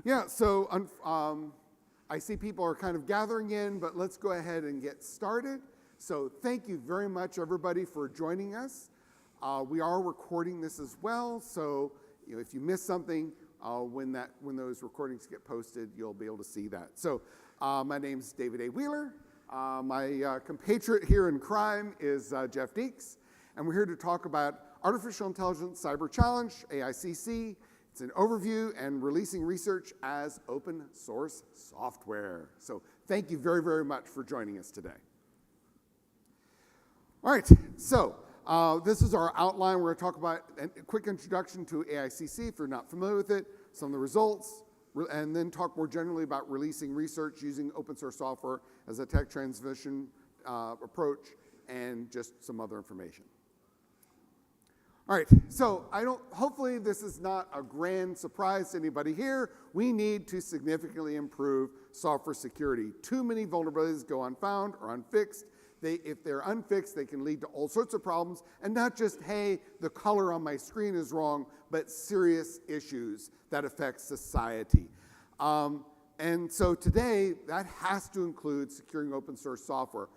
Yeah, so I see people are kind of gathering in, but let's go ahead and get started. So thank you very much, everybody, for joining us. We are recording this as well, so if you miss something, when those recordings get posted, you'll be able to see that. So my name's David A. Wheeler. My compatriot here in crime is Jeff Diecks, and we're here to talk about Artificial Intelligence Cyber Challenge, AIxCC. It's an overview and releasing research as open source software. So thank you very, very much for joining us today. All right, so this is our outline. We're going to talk about a quick introduction to AIxCC if you're not familiar with it, some of the results, and then talk more generally about releasing research using open source software as a tech transmission approach, and just some other information. All right, so hopefully this is not a grand surprise to anybody here. We need to significantly improve software security. Too many vulnerabilities go unfound or unfixed. If they're unfixed, they can lead to all sorts of problems, and not just, hey, the color on my screen is wrong, but serious issues that affect society. And so today, that has to include securing open source software.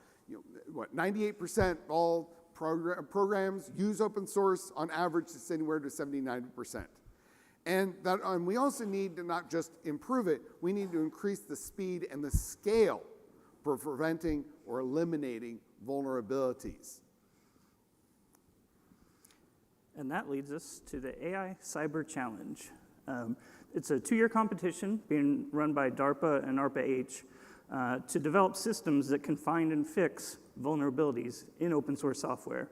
98% of all programs use open source. On average, it's anywhere to 70–90%. And we also need to not just improve it, we need to increase the speed and the scale for preventing or eliminating vulnerabilities. And that leads us to the AI Cyber Challenge. It's a 2-year competition being run by DARPA and ARPA-H to develop systems that can find and fix vulnerabilities in open source software.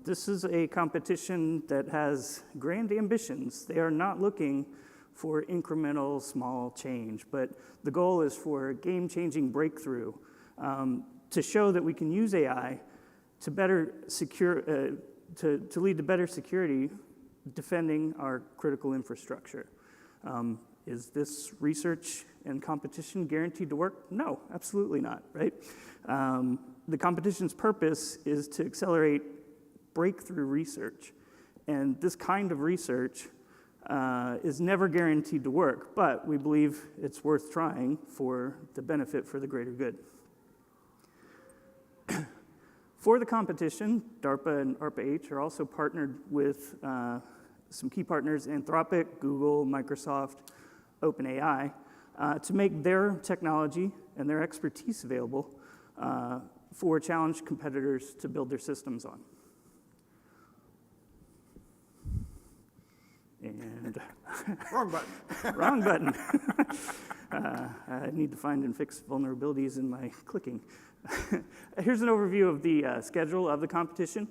This is a competition that has grand ambitions. They are not looking for incremental small change, but the goal is for a game-changing breakthrough to show that we can use AI to better secure, to lead to better security, defending our critical infrastructure. Is this research and competition guaranteed to work? No, absolutely not, right? The competition's purpose is to accelerate breakthrough research. And this kind of research is never guaranteed to work, but we believe it's worth trying for the benefit for the greater good. For the competition, DARPA and ARPA-H are also partnered with some key partners, Anthropic, Google, Microsoft, OpenAI, to make their technology and their expertise available for challenge competitors to build their systems on. And Wrong button. Wrong button. I need to find and fix vulnerabilities in my clicking. Here's an overview of the schedule of the competition.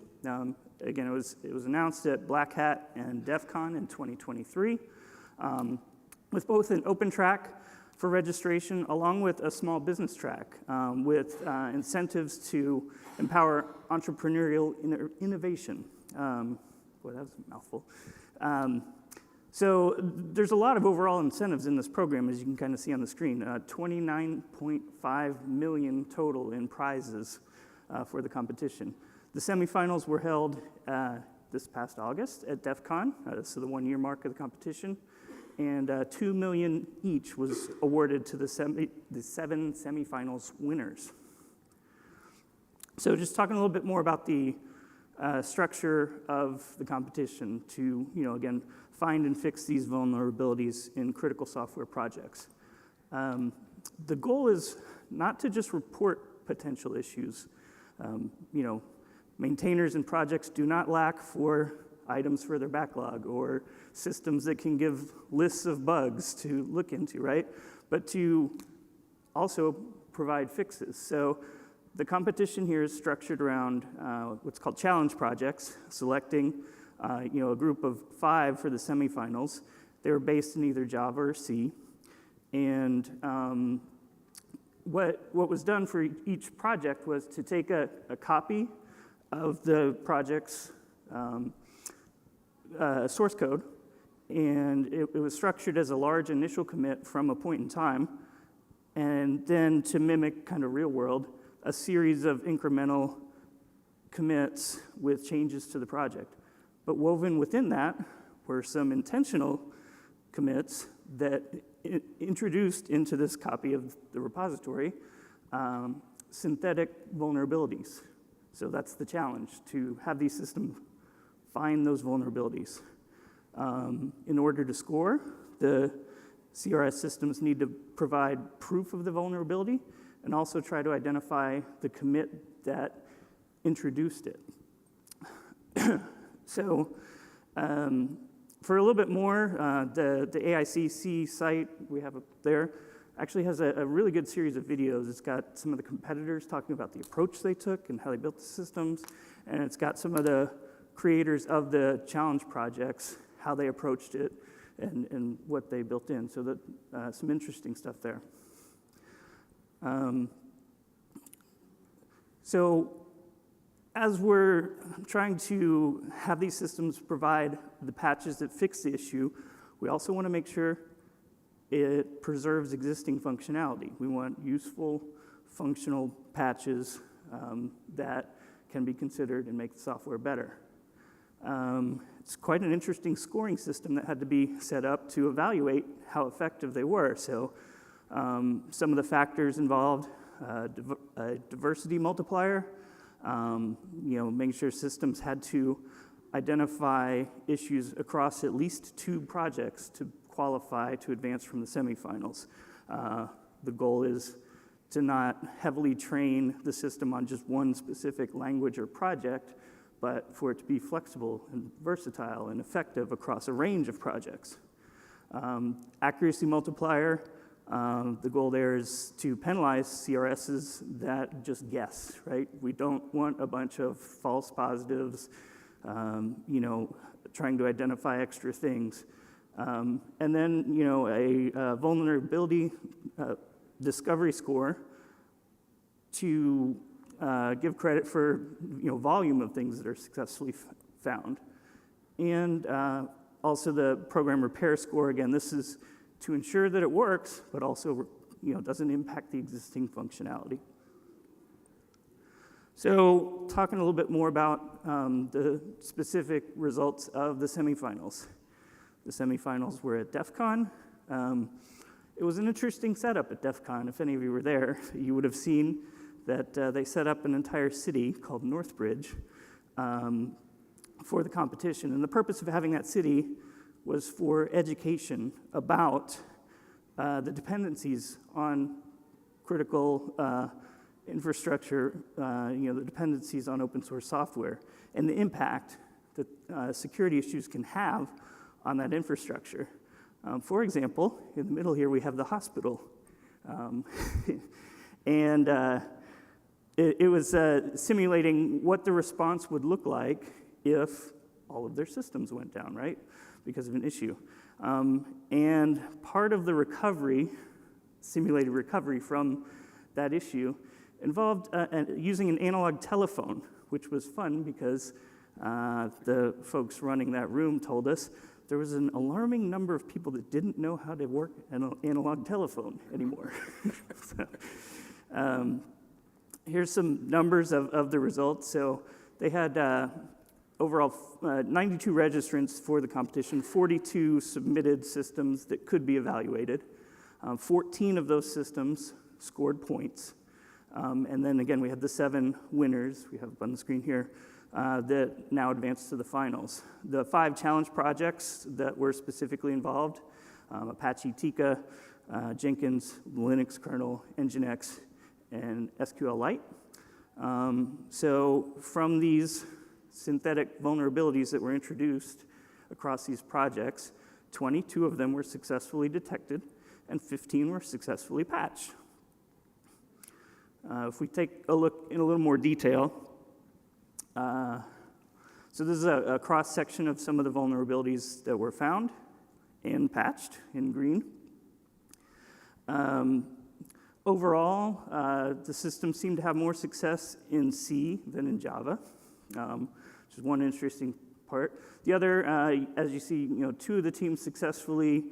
Again, it was announced at Black Hat and DEF CON in 2023, with both an open track for registration along with a small business track with incentives to empower entrepreneurial innovation. Boy, that was a mouthful. So there's a lot of overall incentives in this program, as you can kind of see on the screen. 29.5 million total in prizes for the competition. The semifinals were held this past August at DEF CON, so the 1-year mark of the competition, and $2 million each was awarded to the 7 semifinals winners. So just talking a little bit more about the structure of the competition to, again, find and fix these vulnerabilities in critical software projects. The goal is not to just report potential issues. Maintainers and projects do not lack for items for their backlog or systems that can give lists of bugs to look into, right? But to also provide fixes. So the competition here is structured around what's called challenge projects, selecting a group of 5 for the semifinals. They were based in either Java or C. And what was done for each project was to take a copy of the project's source code, and it was structured as a large initial commit from a point in time, and then to mimic kind of real world, a series of incremental commits with changes to the project. But woven within that were some intentional commits that introduced into this copy of the repository synthetic vulnerabilities. So that's the challenge, to have these systems find those vulnerabilities. In order to score, the CRS systems need to provide proof of the vulnerability and also try to identify the commit that introduced it. So for a little bit more, the AIxCC site we have up there actually has a really good series of videos. It's got some of the competitors talking about the approach they took and how they built the systems, and it's got some of the creators of the challenge projects, how they approached it, and what they built in. So that some interesting stuff there. So as we're trying to have these systems provide the patches that fix the issue, we also want to make sure it preserves existing functionality. We want useful, functional patches that can be considered and make the software better. It's quite an interesting scoring system that had to be set up to evaluate how effective they were. So some of the factors involved, a diversity multiplier, making sure systems had to identify issues across at least 2 projects to qualify to advance from the semifinals. The goal is to not heavily train the system on just one specific language or project, but for it to be flexible and versatile and effective across a range of projects. Accuracy multiplier, the goal there is to penalize CRSs that just guess, right? We don't want a bunch of false positives, trying to identify extra things. And then, a vulnerability discovery score to give credit for, volume of things that are successfully found. And also the program repair score, again, this is to ensure that it works, but also, doesn't impact the existing functionality. So talking a little bit more about the specific results of the semifinals. The semifinals were at DEF CON. It was an interesting setup at DEF CON. If any of you were there, you would have seen that they set up an entire city called Northbridge for the competition. And the purpose of having that city was for education about the dependencies on critical infrastructure, the dependencies on open source software, and the impact that security issues can have on that infrastructure. For example, in the middle here we have the hospital. And it was simulating what the response would look like if all of their systems went down, right? Because of an issue. And part of the recovery, simulated recovery from that issue, involved using an analog telephone, which was fun because the folks running that room told us there was an alarming number of people that didn't know how to work an analog telephone anymore. So, here's some numbers of the results. So they had overall 92 registrants for the competition, 42 submitted systems that could be evaluated. 14 of those systems scored points. And then again, we had the 7 winners, we have up on the screen here, that now advanced to the finals. The 5 challenge projects that were specifically involved, Apache Tika, Jenkins, Linux kernel, Nginx, and SQLite. So from these synthetic vulnerabilities that were introduced across these projects, 22 of them were successfully detected and 15 were successfully patched. If we take a look in a little more detail, so this is a cross-section of some of the vulnerabilities that were found and patched in green. Overall, the system seemed to have more success in C than in Java, which is one interesting part. The other, as you see, 2 of the teams successfully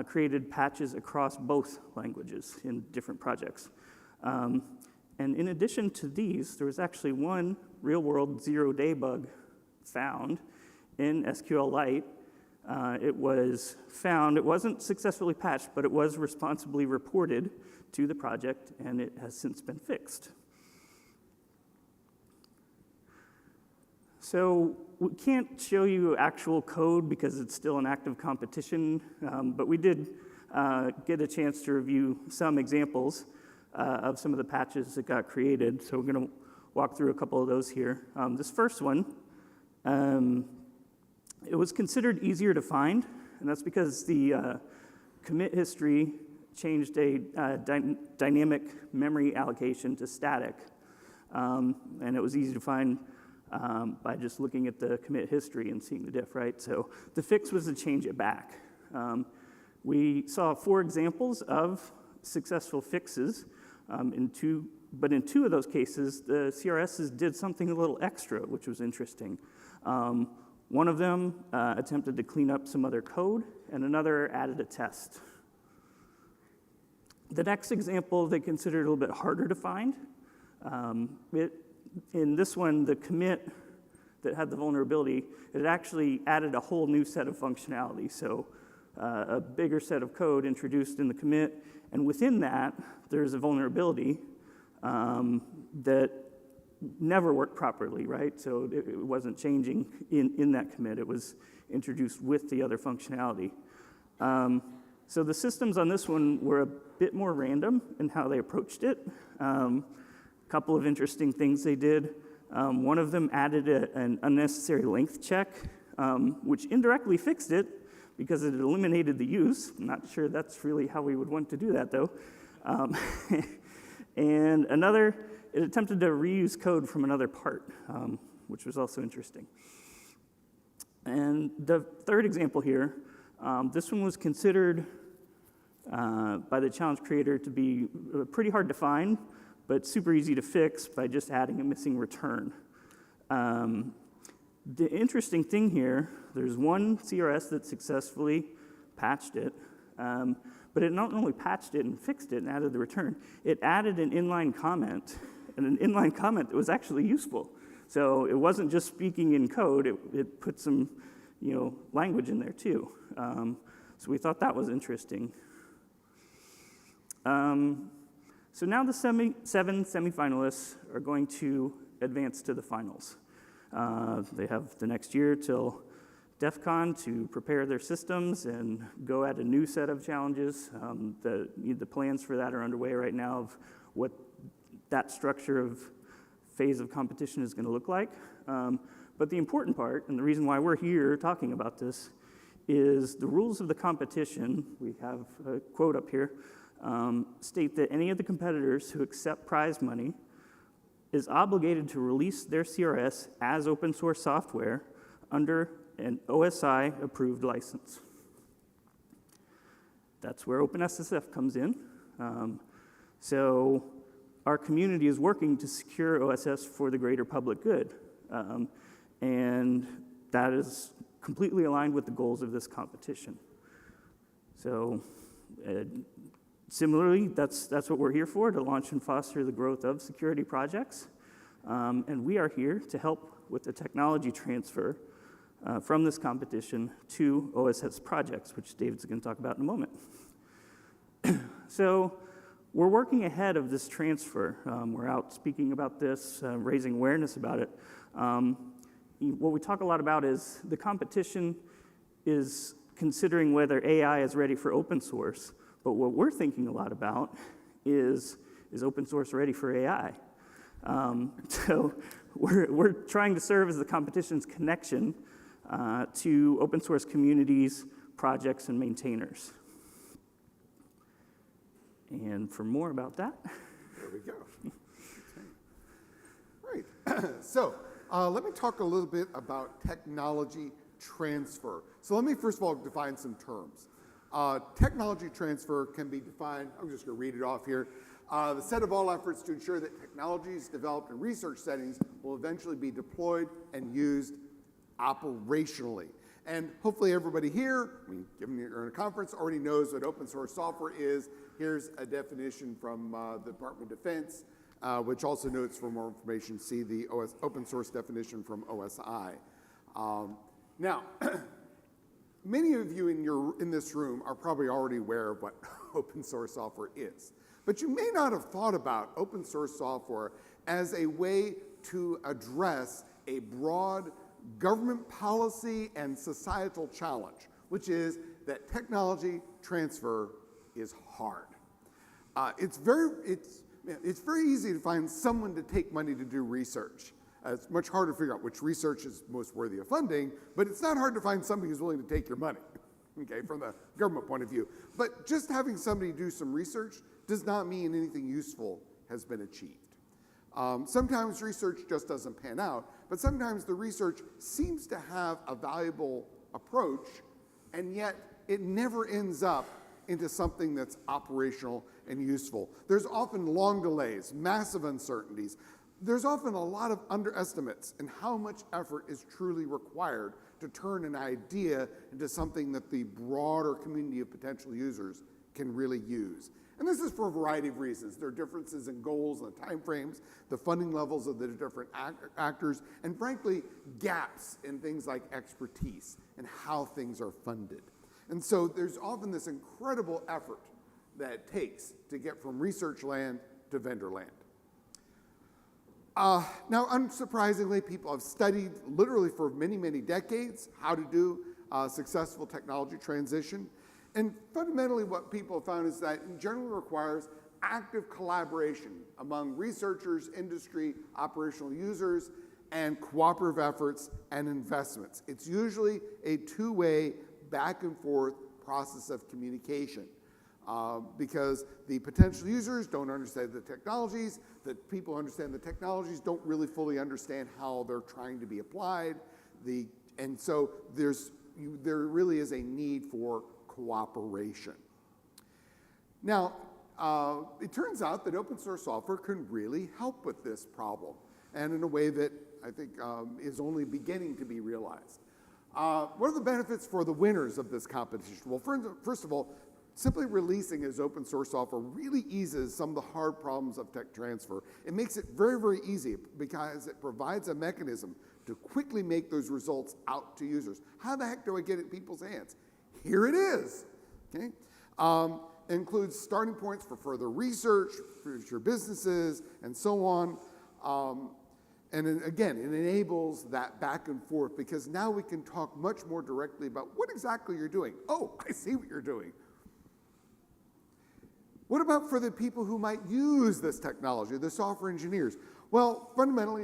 created patches across both languages in different projects. And in addition to these, there was actually one real-world zero-day bug found in SQLite it was found, it wasn't successfully patched, but it was responsibly reported to the project, and it has since been fixed. So we can't show you actual code because it's still an active competition, but we did get a chance to review some examples of some of the patches that got created. So we're going to walk through a couple of those here. This first one, it was considered easier to find, and that's because the commit history changed a dynamic memory allocation to static, and it was easy to find by just looking at the commit history and seeing the diff, right? So the fix was to change it back. We saw 4 examples of successful fixes, but in 2 of those cases, the CRSs did something a little extra, which was interesting. One of them attempted to clean up some other code, and another added a test. The next example they considered a little bit harder to find. In this one, the commit that had the vulnerability, it actually added a whole new set of functionality. So a bigger set of code introduced in the commit, and within that, there's a vulnerability that never worked properly, right? So it wasn't changing in that commit. It was introduced with the other functionality. So the systems on this one were a bit more random in how they approached it. Couple of interesting things they did. One of them added an unnecessary length check, which indirectly fixed it because it eliminated the use. I'm not sure that's really how we would want to do that, though. And another, it attempted to reuse code from another part, which was also interesting. And the third example here, this one was considered by the challenge creator to be pretty hard to find, but super easy to fix by just adding a missing return. The interesting thing here, there's one CRS that successfully patched it, but it not only patched it and fixed it and added the return, it added an inline comment, and an inline comment that was actually useful. So it wasn't just speaking in code, it put some language in there too. So we thought that was interesting. So now the 7 semifinalists are going to advance to the finals. They have the next year till DEF CON to prepare their systems and go at a new set of challenges. The plans for that are underway right now of what that structure of phase of competition is going to look like. But the important part, and the reason why we're here talking about this, is the rules of the competition. We have a quote up here. State that any of the competitors who accept prize money is obligated to release their CRS as open source software under an OSI approved license. That's where OpenSSF comes in. So our community is working to secure OSS for the greater public good. And that is completely aligned with the goals of this competition. So similarly, that's what we're here for, to launch and foster the growth of security projects. And we are here to help with the technology transfer from this competition to OSS projects, which David's going to talk about in a moment. So we're working ahead of this transfer. We're out speaking about this, raising awareness about it. What we talk a lot about is the competition is considering whether AI is ready for open source. But what we're thinking a lot about is open source ready for AI? So we're trying to serve as the competition's connection to open source communities, projects, and maintainers. And for more about that. There we go. Right. So let me talk a little bit about technology transfer. So let me first of all define some terms. Technology transfer can be defined, I'm just going to read it off here, the set of all efforts to ensure that technologies developed in research settings will eventually be deployed and used operationally. And hopefully everybody here, given you're in a conference, already knows what open source software is. Here's a definition from the Department of Defense, which also notes for more information, see the open source definition from OSI. Now, Many of you in this room are probably already aware of what open source software is. But you may not have thought about open source software as a way to address a broad government policy and societal challenge, which is that technology transfer is hard. It's very easy to find someone to take money to do research. It's much harder to figure out which research is most worthy of funding, but it's not hard to find somebody who's willing to take your money, okay, from the government point of view. But just having somebody do some research does not mean anything useful has been achieved. Sometimes research just doesn't pan out, but sometimes the research seems to have a valuable approach, and yet it never ends up into something that's operational and useful. There's often long delays, massive uncertainties. There's often a lot of underestimates in how much effort is truly required to turn an idea into something that the broader community of potential users can really use. And this is for a variety of reasons. There are differences in goals and timeframes, the funding levels of the different actors, and frankly, gaps in things like expertise and how things are funded. And so there's often this incredible effort that it takes to get from research land to vendor land. Now, unsurprisingly, people have studied literally for many, many decades how to do successful technology transition. And fundamentally, what people have found is that it generally requires active collaboration among researchers, industry, operational users, and cooperative efforts and investments. It's usually a two-way, back and forth process of communication. Because the potential users don't understand the technologies, the people who understand the technologies don't really fully understand how they're trying to be applied, and so there really is a need for cooperation. Now, it turns out that open source software can really help with this problem, and in a way that I think is only beginning to be realized. What are the benefits for the winners of this competition? Well, first of all, simply releasing as open source software really eases some of the hard problems of tech transfer. It makes it very, very easy because it provides a mechanism to quickly make those results out to users. How the heck do I get it in people's hands? Here it is. Okay? It includes starting points for further research, future businesses, and so on. And again, it enables that back and forth because now we can talk much more directly about what exactly you're doing. Oh, I see what you're doing. What about for the people who might use this technology, the software engineers? Well, fundamentally,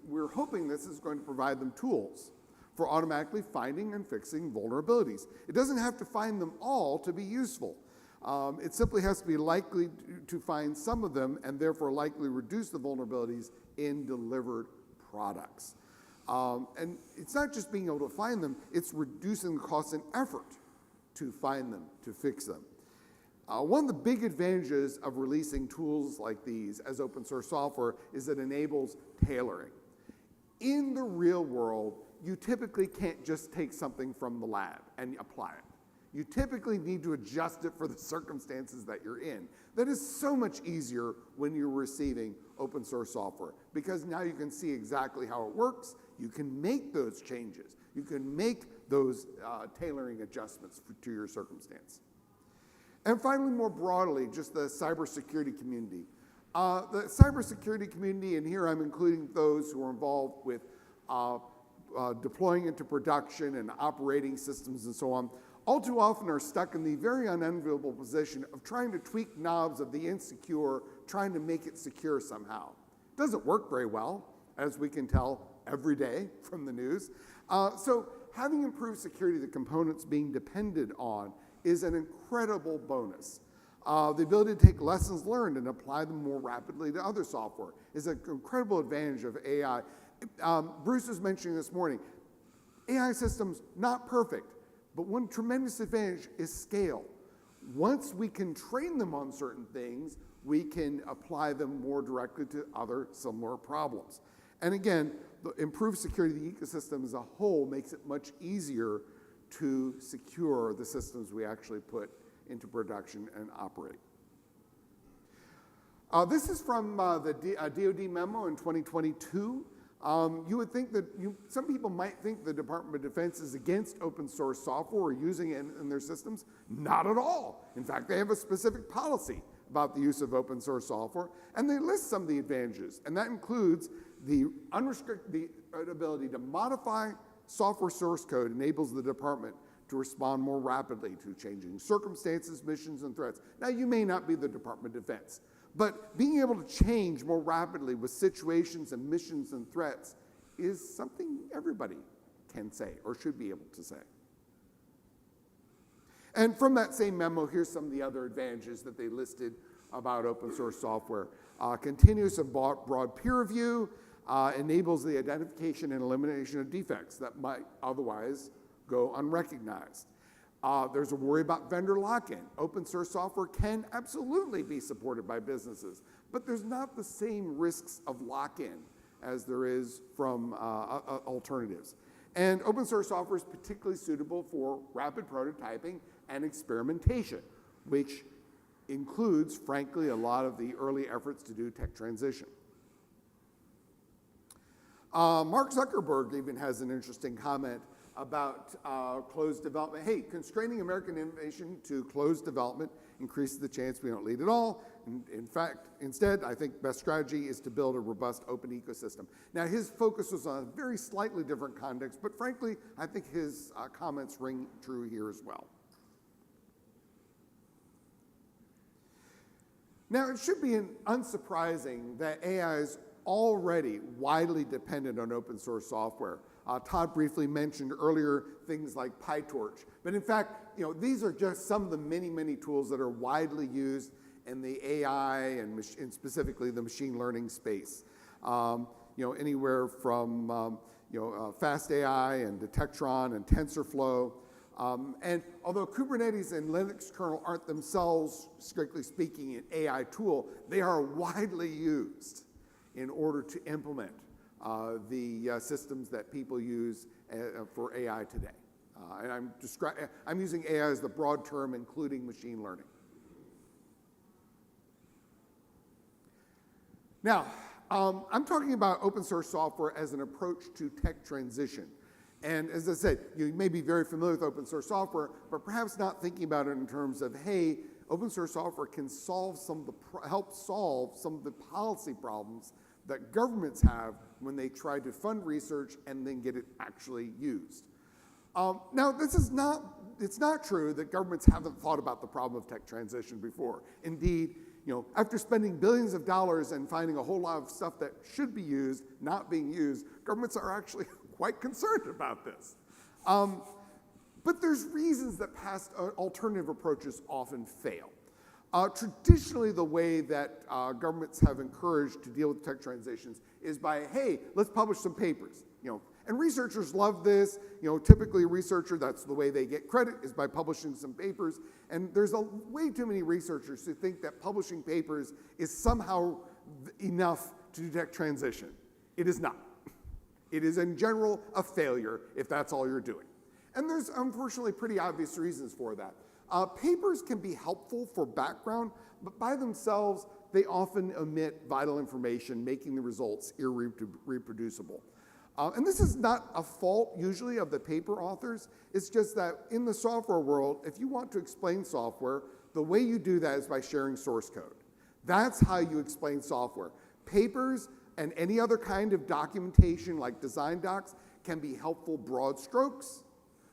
we're hoping this is going to provide them tools for automatically finding and fixing vulnerabilities. It doesn't have to find them all to be useful. It simply has to be likely to find some of them and therefore likely reduce the vulnerabilities in delivered products. And it's not just being able to find them, it's reducing the cost and effort to find them, to fix them. One of the big advantages of releasing tools like these as open source software is that it enables tailoring. In the real world, you typically can't just take something from the lab and apply it. You typically need to adjust it for the circumstances that you're in. That is so much easier when you're receiving open source software because now you can see exactly how it works. You can make those changes. You can make those tailoring adjustments to your circumstance. And finally, more broadly, just the cybersecurity community. The cybersecurity community, and here I'm including those who are involved with deploying into production and operating systems and so on, all too often are stuck in the very unenviable position of trying to tweak knobs of the insecure, trying to make it secure somehow. It doesn't work very well, as we can tell every day from the news. So having improved security of the components being depended on is an incredible bonus. The ability to take lessons learned and apply them more rapidly to other software is an incredible advantage of AI. Bruce was mentioning this morning, AI systems, not perfect, but one tremendous advantage is scale. Once we can train them on certain things, we can apply them more directly to other similar problems. And again, the improved security of the ecosystem as a whole makes it much easier to secure the systems we actually put into production and operate. This is from the DoD memo in 2022. You would think that some people might think the Department of Defense is against open source software or using it in their systems. Not at all. In fact, they have a specific policy about the use of open source software, and they list some of the advantages, and that includes the ability to modify software source code enables the department to respond more rapidly to changing circumstances, missions, and threats. Now, you may not be the Department of Defense, but being able to change more rapidly with situations and missions and threats is something everybody can say or should be able to say. And from that same memo, here's some of the other advantages that they listed about open source software. Continuous and broad peer review enables the identification and elimination of defects that might otherwise go unrecognized. There's a worry about vendor lock-in. Open source software can absolutely be supported by businesses, but there's not the same risks of lock-in as there is from alternatives. And open source software is particularly suitable for rapid prototyping and experimentation, which includes, frankly, a lot of the early efforts to do tech transition. Mark Zuckerberg even has an interesting comment about closed development. Hey, constraining American innovation to closed development increases the chance we don't lead at all. In fact, instead, I think best strategy is to build a robust open ecosystem. Now, his focus was on a very slightly different context, but frankly, I think his comments ring true here as well. Now, it should be unsurprising that AI is already widely dependent on open source software. Todd briefly mentioned earlier things like PyTorch. But in fact, these are just some of the many, many tools that are widely used in the AI and specifically the machine learning space. Anywhere from Fast AI and Detectron and TensorFlow. And although Kubernetes and Linux kernel aren't themselves, strictly speaking, an AI tool, they are widely used in order to implement the systems that people use for AI today. And I'm using AI as the broad term, including machine learning. Now, I'm talking about open source software as an approach to tech transition. And as I said, you may be very familiar with open source software, but perhaps not thinking about it in terms of, hey, open source software can help solve some of the policy problems that governments have when they try to fund research and then get it actually used. Now, it's not true that governments haven't thought about the problem of tech transition before. Indeed, after spending billions of dollars and finding a whole lot of stuff that should be used, not being used, governments are actually quite concerned about this. But there's reasons that past alternative approaches often fail. Traditionally, the way that governments have encouraged to deal with tech transitions is by, hey, let's publish some papers. And researchers love this. Typically a researcher, that's the way they get credit, is by publishing some papers. And there's way too many researchers who think that publishing papers is somehow enough to do tech transition. It is not. It is in general a failure if that's all you're doing. And there's unfortunately pretty obvious reasons for that. Papers can be helpful for background, but by themselves, they often omit vital information, making the results irreproducible. And this is not a fault, usually, of the paper authors. It's just that in the software world, if you want to explain software, the way you do that is by sharing source code. That's how you explain software. Papers and any other kind of documentation, like design docs, can be helpful broad strokes,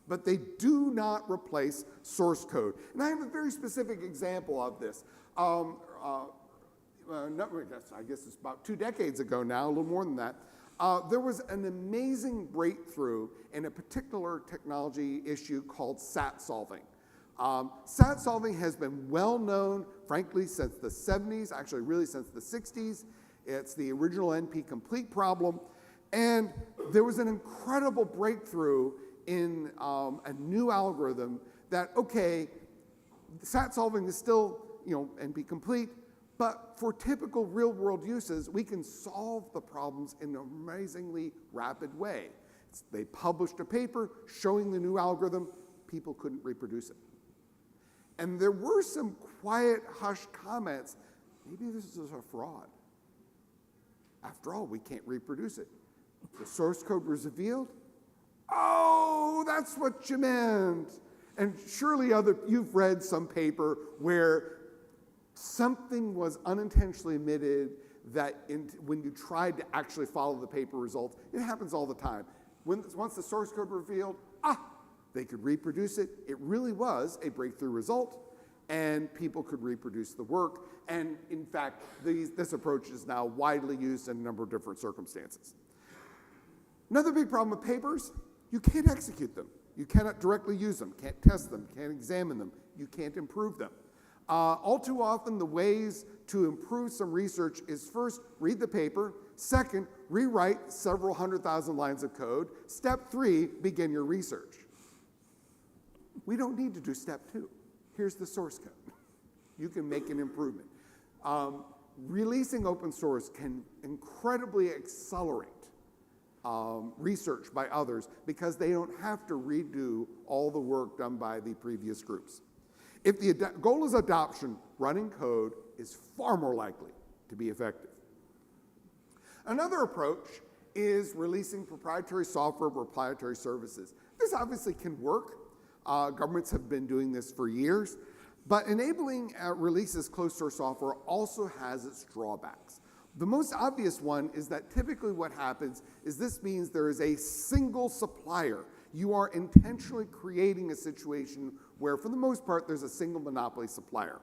but they do not replace source code. And I have a very specific example of this. I guess it's about 2 decades ago now, a little more than that. There was an amazing breakthrough in a particular technology issue called SAT solving. SAT solving has been well known, frankly, since the 70s, actually really since the 60s. It's the original NP-complete problem. And there was an incredible breakthrough in a new algorithm that, okay, SAT solving is still, NP-complete, but for typical real-world uses, we can solve the problems in an amazingly rapid way. They published a paper showing the new algorithm. People couldn't reproduce it. And there were some quiet, hushed comments. Maybe this is a fraud. After all, we can't reproduce it. The source code was revealed. Oh, that's what you meant. And surely you've read some paper where something was unintentionally omitted that when you tried to actually follow the paper results, it happens all the time. Once the source code revealed, they could reproduce it. It really was a breakthrough result, and people could reproduce the work. And in fact, this approach is now widely used in a number of different circumstances. Another big problem with papers, you can't execute them. You cannot directly use them, can't test them, can't examine them, you can't improve them. All too often, the ways to improve some research is first, read the paper. Second, rewrite several 100,000 lines of code. Step 3, begin your research. We don't need to do step 2. Here's the source code. You can make an improvement. Releasing open source can incredibly accelerate research by others because they don't have to redo all the work done by the previous groups. If the goal is adoption, running code is far more likely to be effective. Another approach is releasing proprietary software, proprietary services. This obviously can work. Governments have been doing this for years, but enabling releases closed source software also has its drawbacks. The most obvious one is that typically what happens is this means there is a single supplier. You are intentionally creating a situation where, for the most part, there's a single monopoly supplier.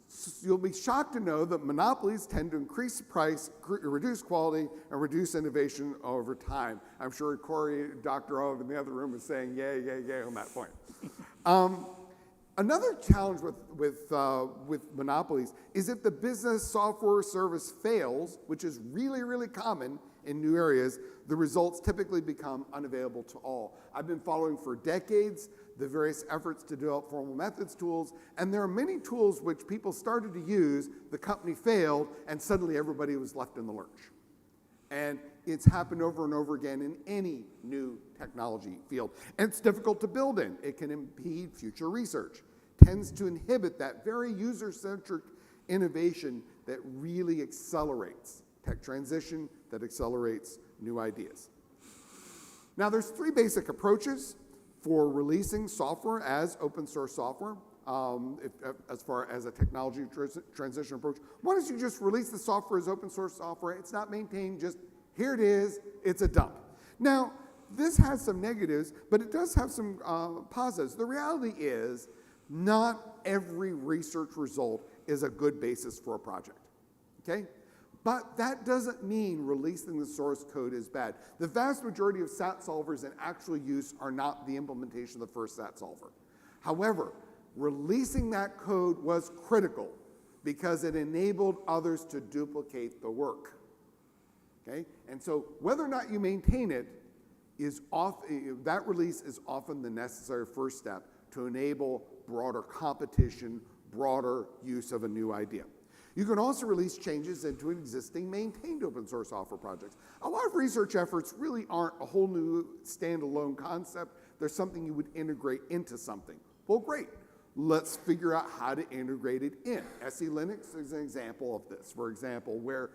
So you'll be shocked to know that monopolies tend to increase the price, reduce quality, and reduce innovation over time. I'm sure Corey, Dr. O in the other room is saying yay, yay, yay on that point. Another challenge with monopolies is if the business software service fails, which is really, really common in new areas, the results typically become unavailable to all. I've been following for decades the various efforts to develop formal methods tools, and there are many tools which people started to use, the company failed, and suddenly everybody was left in the lurch. And it's happened over and over again in any new technology field. And it's difficult to build in. It can impede future research, tends to inhibit that very user-centric innovation that really accelerates tech transition, that accelerates new ideas. Now, there's 3 basic approaches for releasing software as open source software, as far as a technology transition approach. One is you just release the software as open source software. It's not maintained, just here it is, it's a dump. Now, this has some negatives, but it does have some positives. The reality is not every research result is a good basis for a project, okay? But that doesn't mean releasing the source code is bad. The vast majority of SAT solvers in actual use are not the implementation of the first SAT solver. However, releasing that code was critical because it enabled others to duplicate the work. Okay? And so whether or not you maintain it, that release is often the necessary first step to enable broader competition, broader use of a new idea. You can also release changes into existing maintained open source software projects. A lot of research efforts really aren't a whole new standalone concept. There's something you would integrate into something. Well, great. Let's figure out how to integrate it in. SE Linux is an example of this. For example, where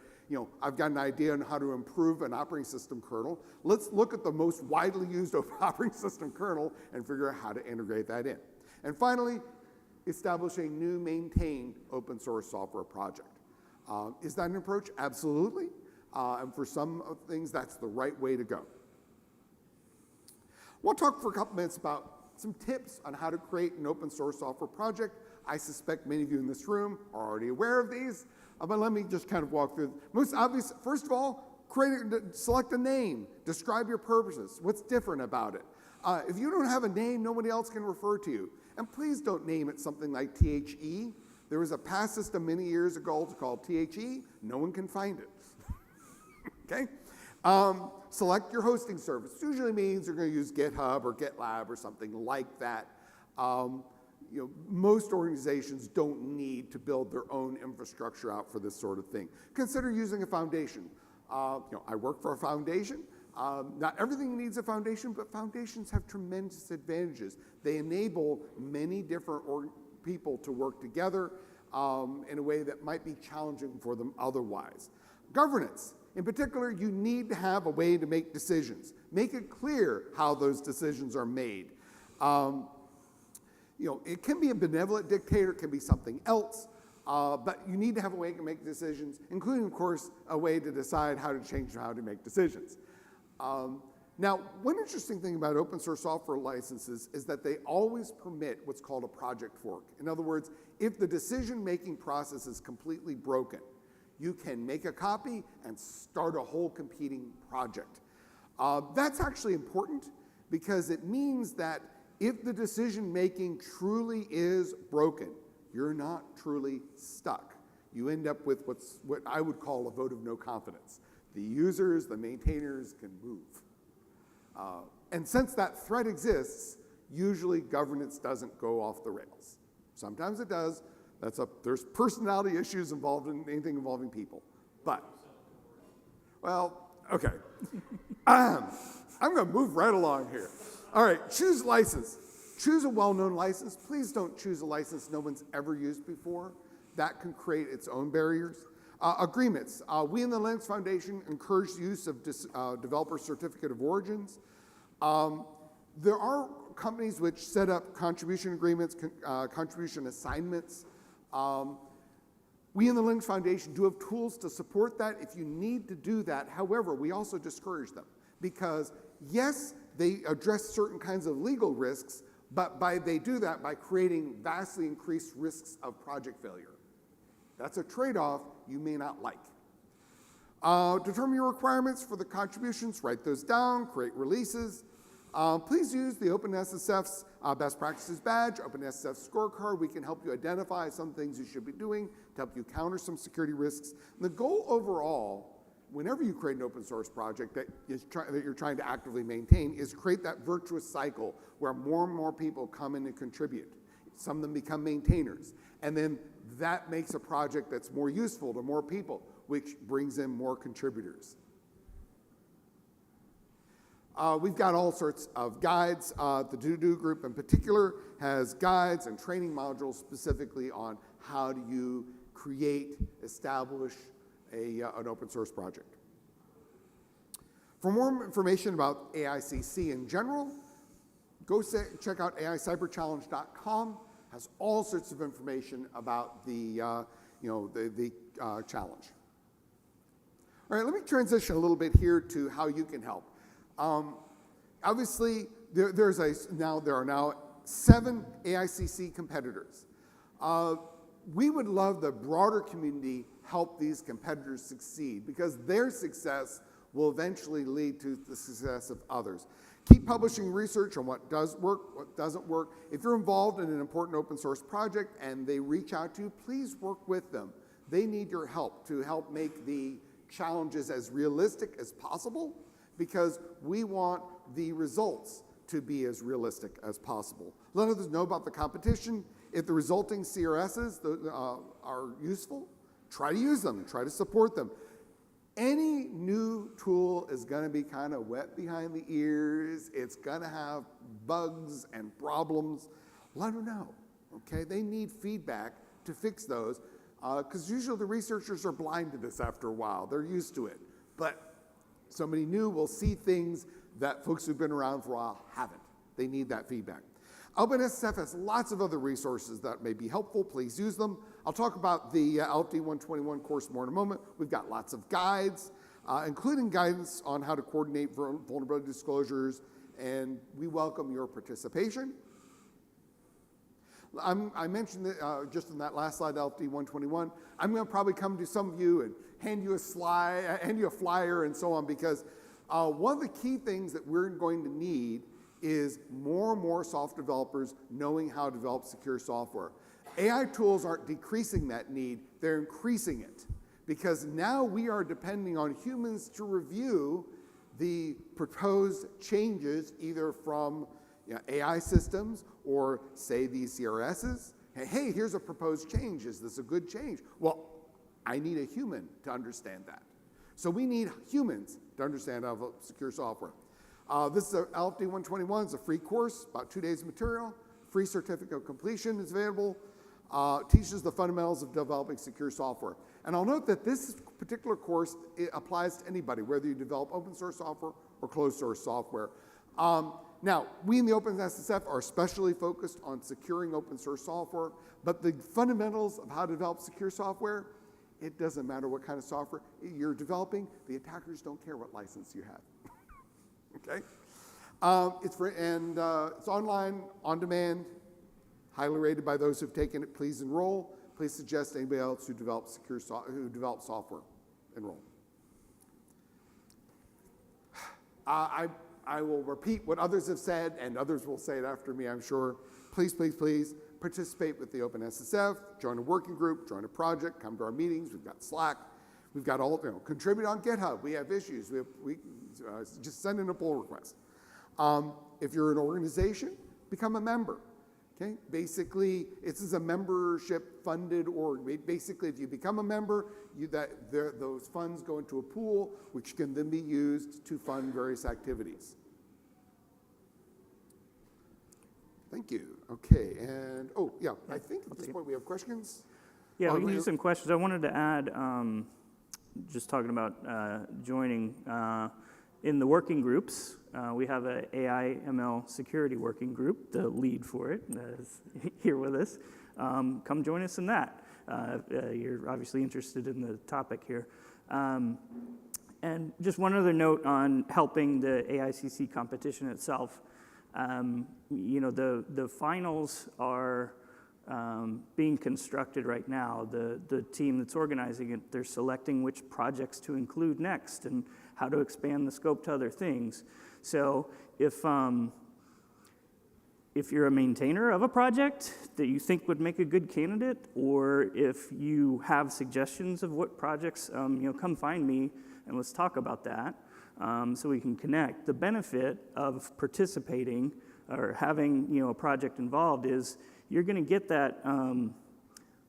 I've got an idea on how to improve an operating system kernel. Let's look at the most widely used operating system kernel and figure out how to integrate that in. And finally, establish a new maintained open source software project. Is that an approach? Absolutely. And for some things, that's the right way to go. We'll talk for a couple minutes about some tips on how to create an open source software project. I suspect many of you in this room are already aware of these, but let me just kind of walk through. Most obvious, first of all, select a name, describe your purposes, what's different about it. If you don't have a name, nobody else can refer to you. And please don't name it something like THE. There was a pass system many years ago called THE. No one can find it. Okay? Select your hosting service. It usually means you're going to use GitHub or GitLab or something like that. Most organizations don't need to build their own infrastructure out for this sort of thing. Consider using a foundation. I work for a foundation. Not everything needs a foundation, but foundations have tremendous advantages. They enable many different people to work together in a way that might be challenging for them otherwise. Governance. In particular, you need to have a way to make decisions. Make it clear how those decisions are made. It can be a benevolent dictator, it can be something else, but you need to have a way to make decisions, including, of course, a way to decide how to change how to make decisions. Now, one interesting thing about open source software licenses is that they always permit what's called a project fork. In other words, if the decision-making process is completely broken, you can make a copy and start a whole competing project. That's actually important because it means that if the decision-making truly is broken, you're not truly stuck. You end up with what I would call a vote of no confidence. The users, the maintainers can move. And since that threat exists, usually governance doesn't go off the rails. Sometimes it does. There's personality issues involved in anything involving people. But, well, okay. I'm going to move right along here. All right, choose license. Choose a well-known license. Please don't choose a license no one's ever used before. That can create its own barriers. Agreements. We in the Linux Foundation encourage the use of developer certificate of origins. There are companies which set up contribution agreements, contribution assignments. We in the Linux Foundation do have tools to support that if you need to do that. However, we also discourage them because, yes, they address certain kinds of legal risks, but they do that by creating vastly increased risks of project failure. That's a trade-off you may not like. Determine your requirements for the contributions, write those down, create releases. Please use the OpenSSF's Best Practices Badge, OpenSSF Scorecard. We can help you identify some things you should be doing to help you counter some security risks. And the goal overall, whenever you create an open source project that you're trying to actively maintain, is create that virtuous cycle where more and more people come in and contribute. Some of them become maintainers. And then that makes a project that's more useful to more people, which brings in more contributors. We've got all sorts of guides. The Do group in particular has guides and training modules specifically on how do you create, establish an open source project. For more information about AIxCC in general, go check out AIcyberchallenge.com. Has all sorts of information about the challenge. All right, let me transition a little bit here to how you can help. Obviously, there are now 7 AIxCC competitors. We would love the broader community help these competitors succeed because their success will eventually lead to the success of others. Keep publishing research on what does work, what doesn't work. If you're involved in an important open source project and they reach out to you, please work with them. They need your help to help make the challenges as realistic as possible because we want the results to be as realistic as possible. Let others know about the competition. If the resulting CRSs are useful, try to use them, try to support them. Any new tool is going to be kind of wet behind the ears. It's going to have bugs and problems. Let them know, okay? They need feedback to fix those because usually the researchers are blind to this after a while. They're used to it. But somebody new will see things that folks who've been around for a while haven't. They need that feedback. OpenSSF has lots of other resources that may be helpful. Please use them. I'll talk about the LFD 121 course more in a moment. We've got lots of guides, including guidance on how to coordinate vulnerability disclosures, and we welcome your participation. I mentioned it just in that last slide, LFD 121. I'm going to probably come to some of you and hand you a flyer and so on, because one of the key things that we're going to need is more and more software developers knowing how to develop secure software. AI tools aren't decreasing that need, they're increasing it. Because now we are depending on humans to review the proposed changes, either from AI systems or, say, these CRSs. Hey, here's a proposed change. Is this a good change? Well, I need a human to understand that. So we need humans to understand how to develop secure software. This is LFD 121. It's a free course, about 2 days of material. Free certificate of completion is available. teaches the fundamentals of developing secure software. And I'll note that this particular course, it applies to anybody, whether you develop open source software or closed source software. Now, we in the OpenSSF are especially focused on securing open source software, but the fundamentals of how to develop secure software, it doesn't matter what kind of software you're developing, the attackers don't care what license you have. Okay? It's online, on demand, highly rated by those who've taken it. Please enroll. Please suggest anybody else who develops software enroll. I will repeat what others have said, and others will say it after me, I'm sure. Please, please, please participate with the OpenSSF, join a working group, join a project, come to our meetings. We've got Slack. We've got all, contribute on GitHub. We have issues. Just send in a pull request. If you're an organization, become a member. Okay? Basically, this is a membership-funded org. Basically, if you become a member, those funds go into a pool, which can then be used to fund various activities. Thank you. Okay, and I think at this point we have questions. Yeah, we can do some questions. I wanted to add, just talking about joining in the working groups. We have an AI ML security working group. The lead for it is here with us. Come join us in that. You're obviously interested in the topic here. And just one other note on helping the AICC competition itself. The finals are being constructed right now. The team that's organizing it, they're selecting which projects to include next and how to expand the scope to other things. So if you're a maintainer of a project that you think would make a good candidate, or if you have suggestions of what projects, come find me and let's talk about that so we can connect. The benefit of participating or having a project involved is you're going to get that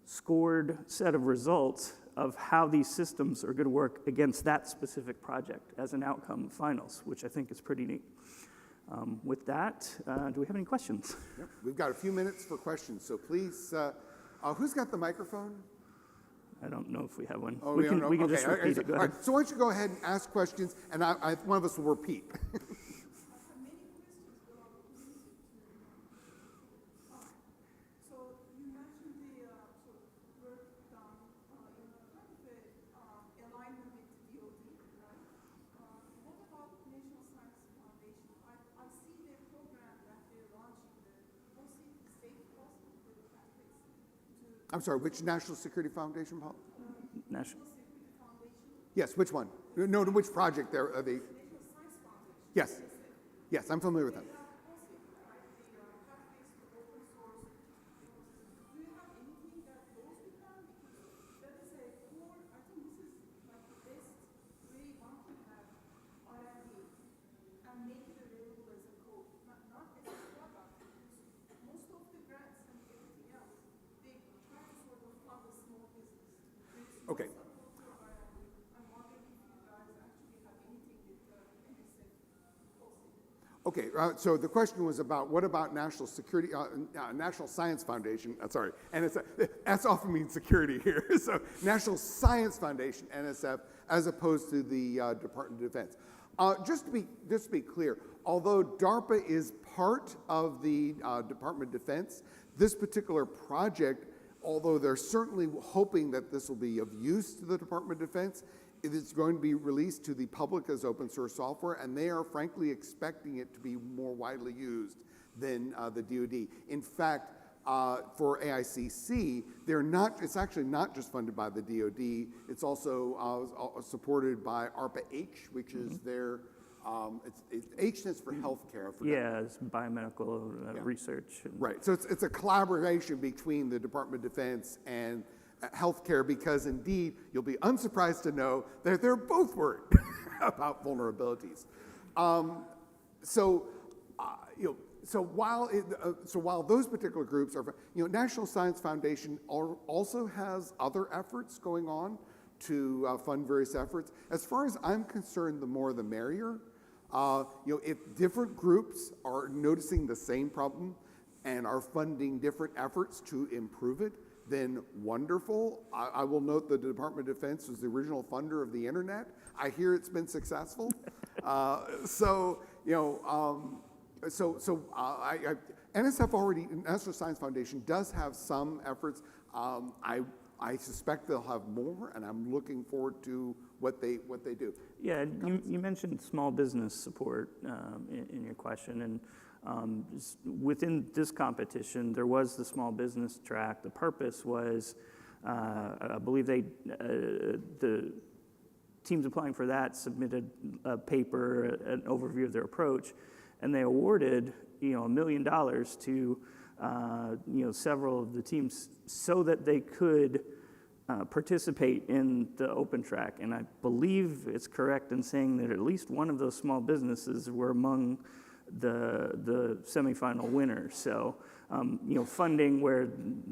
scored set of results of how these systems are going to work against that specific project as an outcome of finals, which I think is pretty neat. With that, do we have any questions? Yep. We've got a few minutes for questions, so please, who's got the microphone? I don't know if we have one. Oh, we can okay. just repeat it. Go ahead. Right. So why don't you go ahead and ask questions, and one of us will repeat. I'm sorry, which National Security Foundation? National. Yes, which one? No, which project are they? Yes, yes, I'm familiar with them. Okay. Okay, so the question was about what about National Security, National Science Foundation, sorry, NSF, that's often means security here, so National Science Foundation, NSF, as opposed to the Department of Defense. Just to be clear, although DARPA is part of the Department of Defense, this particular project, although they're certainly hoping that this will be of use to the Department of Defense, it is going to be released to the public as open source software, and they are frankly expecting it to be more widely used than the DoD. In fact, for AICC, it's actually not just funded by the DoD, it's also supported by ARPA-H, which is their, H stands for healthcare. Yeah, it's biomedical research. Right, so it's a collaboration between the Department of Defense and healthcare, because indeed, you'll be unsurprised to know that they're both worried about vulnerabilities. So while those particular groups are, National Science Foundation also has other efforts going on to fund various efforts. As far as I'm concerned, the more the merrier. If different groups are noticing the same problem and are funding different efforts to improve it, then wonderful. I will note that the Department of Defense was the original funder of the internet. I hear it's been successful. NSF already, National Science Foundation does have some efforts. I suspect they'll have more, and I'm looking forward to what they do. Yeah, you mentioned small business support in your question, and just within this competition, there was the small business track. The purpose was, I believe the teams applying for that submitted a paper, an overview of their approach, and they awarded $1 million to several of the teams so that they could participate in the open track. And I believe it's correct in saying that at least one of those small businesses were among the semifinal winners. So, funding where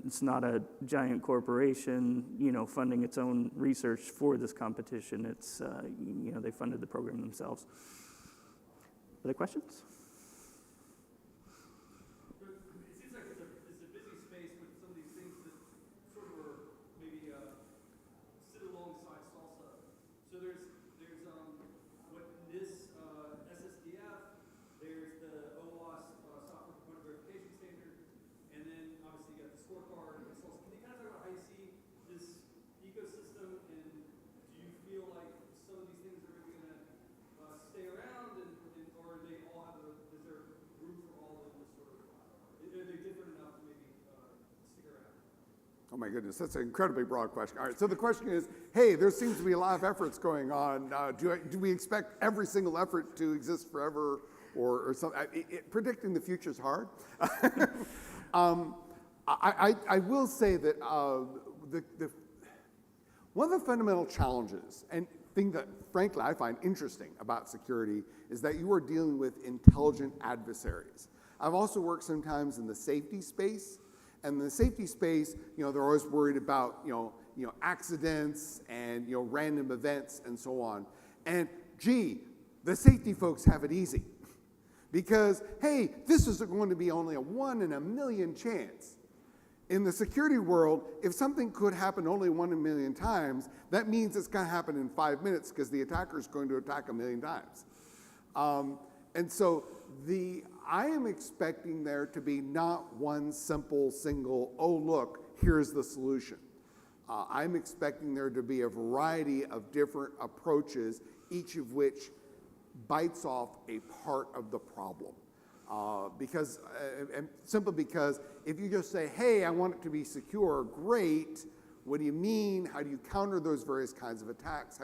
it's not a giant corporation, funding its own research for this competition. It's, they funded the program themselves. Other questions? Oh my goodness, that's an incredibly broad question. All right, so the question is, hey, there seems to be a lot of efforts going on. Do we expect every single effort to exist forever or something? Predicting the future is hard. I will say that one of the fundamental challenges and thing that, frankly, I find interesting about security is that you are dealing with intelligent adversaries. I've also worked sometimes in the safety space. And in the safety space, they're always worried about, accidents and, random events and so on. And gee, the safety folks have it easy because, hey, this is going to be only a 1 in a million chance. In the security world, if something could happen only 1 in a million times, that means it's going to happen in 5 minutes because the attacker is going to attack 1 million times. And so I am expecting there to be not one simple, single, oh, look, here's the solution. I'm expecting there to be a variety of different approaches, each of which bites off a part of the problem. Simply because if you just say, hey, I want it to be secure, great, what do you mean? How do you counter those various kinds of attacks?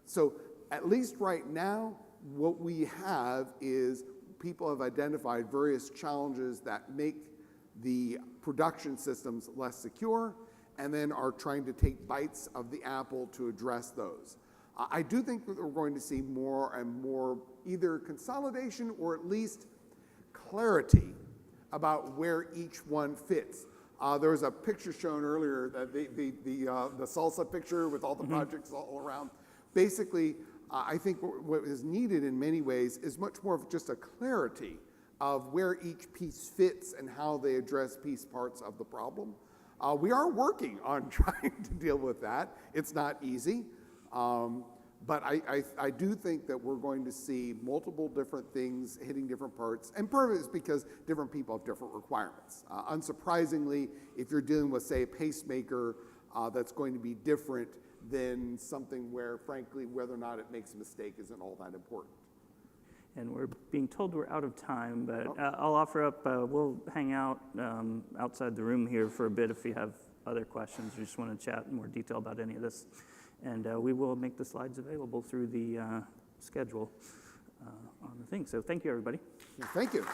So at least right now, what we have is people have identified various challenges that make the production systems less secure and then are trying to take bites of the apple to address those. I do think that we're going to see more and more either consolidation or at least clarity about where each one fits. There was a picture shown earlier, the salsa picture with all the projects all around. Basically, I think what is needed in many ways is much more of just a clarity of where each piece fits and how they address piece parts of the problem. We are working on trying to deal with that. It's not easy, but I do think that we're going to see multiple different things hitting different parts, and part of it is because different people have different requirements. Unsurprisingly, if you're dealing with, say, a pacemaker that's going to be different than something where, frankly, whether or not it makes a mistake isn't all that important. And we're being told we're out of time, but I'll offer up, we'll hang out outside the room here for a bit if you have other questions or just want to chat in more detail about any of this. And we will make the slides available through the schedule on the thing. So thank you, everybody. Yeah, thank you.